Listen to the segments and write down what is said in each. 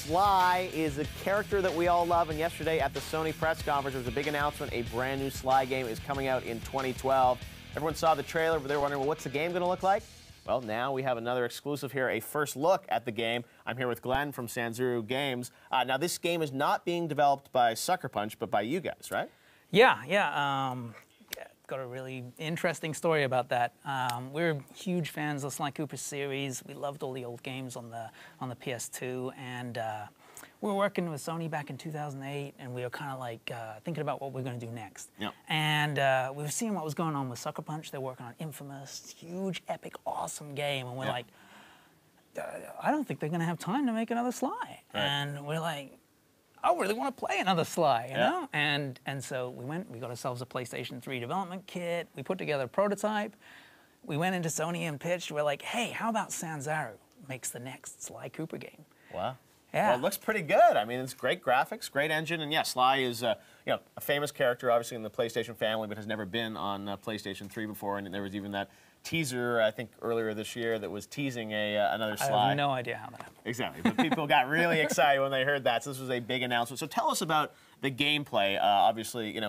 Sly is a character that we all love, and yesterday at the Sony press conference, there was a big announcement. A brand new Sly game is coming out in 2012. Everyone saw the trailer, but they were wondering, well, what's the game going to look like? Well, now we have another exclusive here, a first look at the game. I'm here with Glenn from Sanzuru Games. Now, this game is not being developed by Sucker Punch, but by you guys, right? Yeah. Got a really interesting story about that. We're huge fans of the Sly Cooper series. We loved all the old games on the PS2, and we were working with Sony back in 2008, and we were kind of like thinking about what we're going to do next. Yep. And we were seeing what was going on with Sucker Punch. They're working on Infamous, huge, epic, awesome game, and we're like, I don't think they're going to have time to make another Sly. Right. And we're like, I really want to play another Sly, you know? And so we got ourselves a PlayStation 3 development kit. We put together a prototype. We went into Sony and pitched. We're like, hey, how about Sanzuru makes the next Sly Cooper game? Wow. Yeah. Well, it looks pretty good. I mean, it's great graphics, great engine, and yeah, Sly is a famous character, obviously in the PlayStation family, but has never been on PlayStation 3 before. And there was even that teaser, I think, earlier this year that was teasing another Sly. I have no idea how that happened. Exactly, but people got really excited when they heard that. So this was a big announcement. So tell us about the gameplay. Obviously,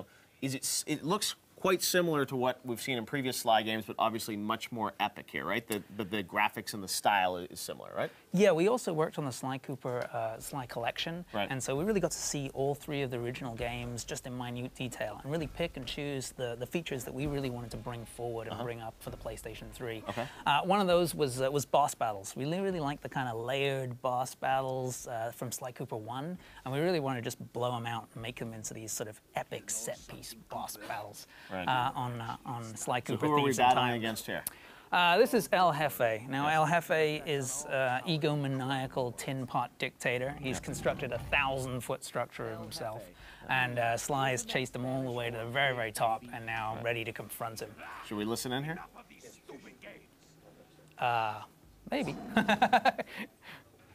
it looks quite similar to what we've seen in previous Sly games, but obviously much more epic here, right? The graphics and the style is similar, right? Yeah, we also worked on the Sly Cooper Sly collection, right. And so we really got to see all three of the original games just in minute detail and really pick and choose the features that we really wanted to bring forward and bring up for the PlayStation 3. Okay. One of those was boss battles. We really liked the kind of layered boss battles from Sly Cooper 1, and we really wanted to just blow them out and make them into these sort of epic set-piece boss battles. Right. On Sly Cooper. So who are we battling against here? This is El Jefe. Now, El Jefe is egomaniacal tin pot dictator. He's constructed a 1,000-foot structure of himself, and Sly has chased him all the way to the very, very top, and now ready to confront him. Should we listen in here? Maybe.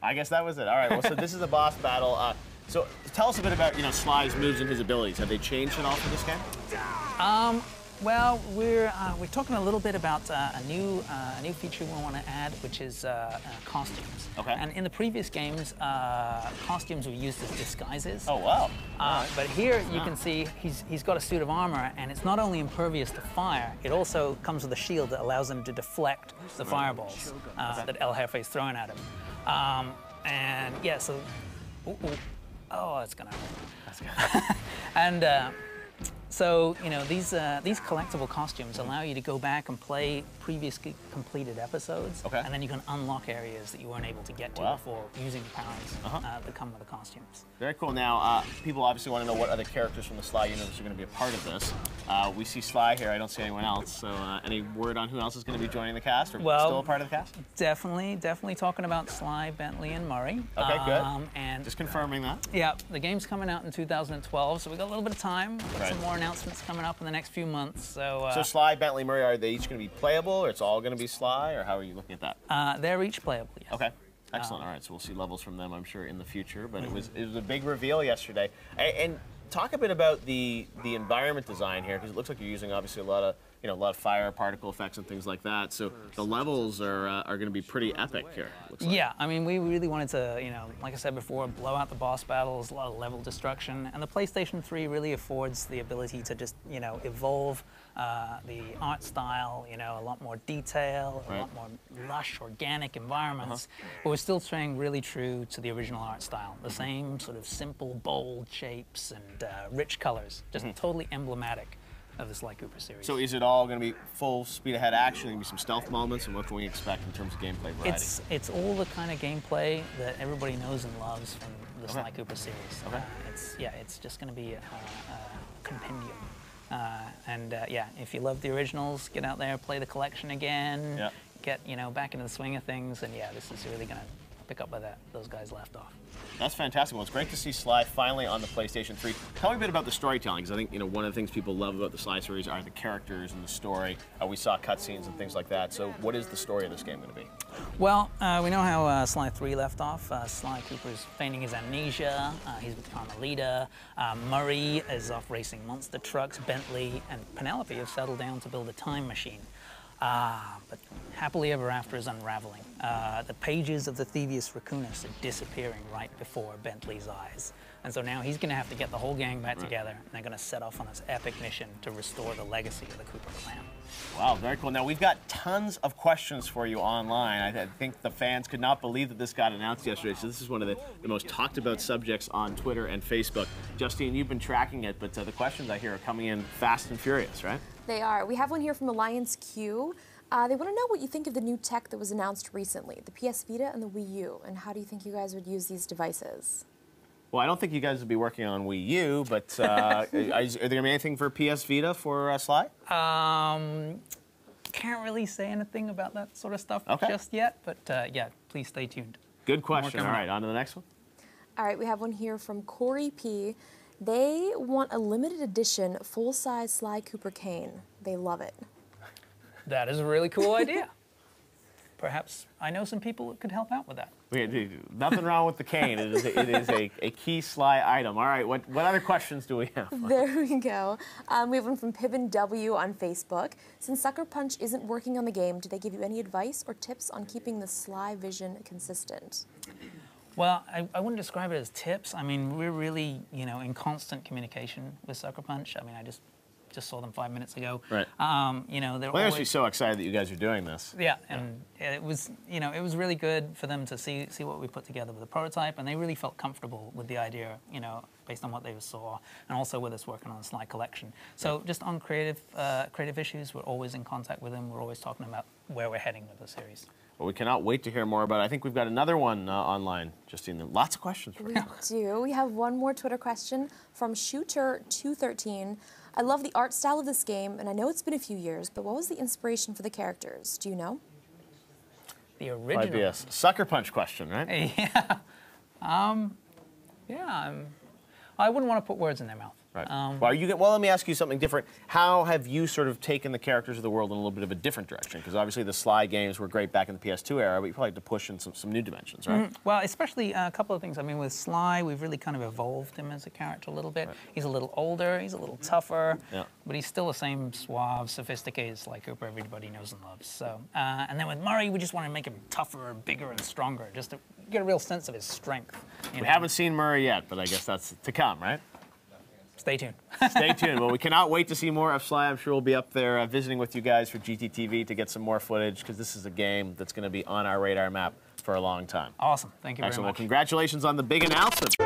I guess that was it. All right. Well, so this is a boss battle. So tell us a bit about Sly's moves and his abilities. Have they changed at all for this game? Well, we're talking a little bit about a new feature we want to add, which is costumes. Okay. And in the previous games, costumes were used as disguises. Oh wow! But here you can see he's got a suit of armor, and it's not only impervious to fire, it also comes with a shield that allows him to deflect the fireballs that El Jefe is throwing at him. And yeah, so oh, it's gonna hurt. And so, these collectible costumes allow you to go back and play previously completed episodes, and then you can unlock areas that you weren't able to get to before using the powers that come with the costumes. Very cool. Now, people obviously want to know what other characters from the Sly universe are going to be a part of this. We see Sly here. I don't see anyone else. So, any word on who else is going to be joining the cast, or still a part of the cast? Definitely talking about Sly, Bentley, and Murray. Okay, good. And just confirming that. Yeah, the game's coming out in 2012, so we got a little bit of time. Some more announcements coming up in the next few months. So Sly, Bentley, Murray, are they each going to be playable, or it's all going to be Sly, or how are you looking at that? They're each playable, yes. Okay. Excellent. All right, so we'll see levels from them, I'm sure, in the future. But it was a big reveal yesterday. And talk a bit about the environment design here, because it looks like you're using obviously a lot of fire particle effects and things like that. So the levels are going to be pretty epic here. Looks like. Yeah, I mean, we really wanted to, like I said before, blow out the boss battles, a lot of level destruction, and the PlayStation 3 really affords the ability to just, evolve the art style, a lot more detail, a lot more lush, organic environments, but we're still staying really true to the original art style. The same sort of simple, bold shapes and rich colors, just totally emblematic of the Sly Cooper series. So is it all going to be full speed ahead action? Going to be some stealth moments, and what can we expect in terms of gameplay variety? It's all the kind of gameplay that everybody knows and loves from the Sly Cooper series. Okay. It's just going to be a compendium. If you love the originals, get out there, play the collection again, get back into the swing of things, and this is really going to pick up where those guys left off. That's fantastic. Well, it's great to see Sly finally on the PlayStation 3. Tell me a bit about the storytelling, because I think one of the things people love about the Sly series are the characters and the story. We saw cutscenes and things like that. So what is the story of this game going to be? Well, we know how Sly 3 left off. Sly Cooper's feigning his amnesia. He's with Carmelita. Murray is off racing monster trucks. Bentley and Penelope have settled down to build a time machine. But happily ever after is unraveling. The pages of the Thieves Raccoonus are disappearing right before Bentley's eyes. And so now he's going to have to get the whole gang back together, and they're going to set off on this epic mission to restore the legacy of the Cooper clan. Wow, very cool. Now, we've got tons of questions for you online. I think the fans could not believe that this got announced yesterday, so this is one of the most talked about subjects on Twitter and Facebook. Justine, you've been tracking it, but the questions I hear are coming in fast and furious, right? They are. We have one here from Alliance Q. They want to know what you think of the new tech that was announced recently, the PS Vita and the Wii U, and how do you think you guys would use these devices? Well, I don't think you guys would be working on Wii U, but are there going to be anything for PS Vita for Sly? Can't really say anything about that sort of stuff just yet, but yeah, please stay tuned. Good question. All right, on to the next one. All right, we have one here from Corey P. They want a limited edition full-size Sly Cooper cane. They love it. That is a really cool idea. Perhaps I know some people that could help out with that. Nothing wrong with the cane. It is a key Sly item. All right, what other questions do we have? There we go. We have one from Pibbin W on Facebook. Since Sucker Punch isn't working on the game, do they give you any advice or tips on keeping the Sly vision consistent? Well, I wouldn't describe it as tips. I mean, we're really, in constant communication with Sucker Punch. I mean, I just saw them 5 minutes ago. Right. They're Well, they're so excited that you guys are doing this. Yeah, and it was, it was really good for them to see what we put together with the prototype, and they really felt comfortable with the idea, based on what they saw, and also with us working on the Sly collection. So just on creative issues, we're always in contact with them. We're always talking about where we're heading with the series. Well, we cannot wait to hear more about it. I think we've got another one online, Justine. Lots of questions for you. We do. We have one more Twitter question from Shooter213. I love the art style of this game, and I know it's been a few years, but what was the inspiration for the characters? Do you know? The original. Might be a Sucker Punch question, right? Yeah. I wouldn't want to put words in their mouth. Right. Well, let me ask you something different. How have you sort of taken the characters of the world in a little bit of a different direction? Because obviously the Sly games were great back in the PS2 era, but you probably had to push in some new dimensions, right? Well, especially a couple of things. I mean, with Sly, we've really kind of evolved him as a character a little bit. Right. He's a little older, he's a little tougher, but he's still the same suave, sophisticated Sly Cooper everybody knows and loves. So, and then with Murray, we just want to make him tougher, bigger, and stronger, just to get a real sense of his strength. We haven't seen Murray yet, but I guess that's to come, right? Stay tuned. Stay tuned. Well, we cannot wait to see more of Sly. I'm sure we'll be up there visiting with you guys for GTTV to get some more footage, because this is a game that's going to be on our radar map for a long time. Awesome. Thank you very much. Well, congratulations on the big announcement.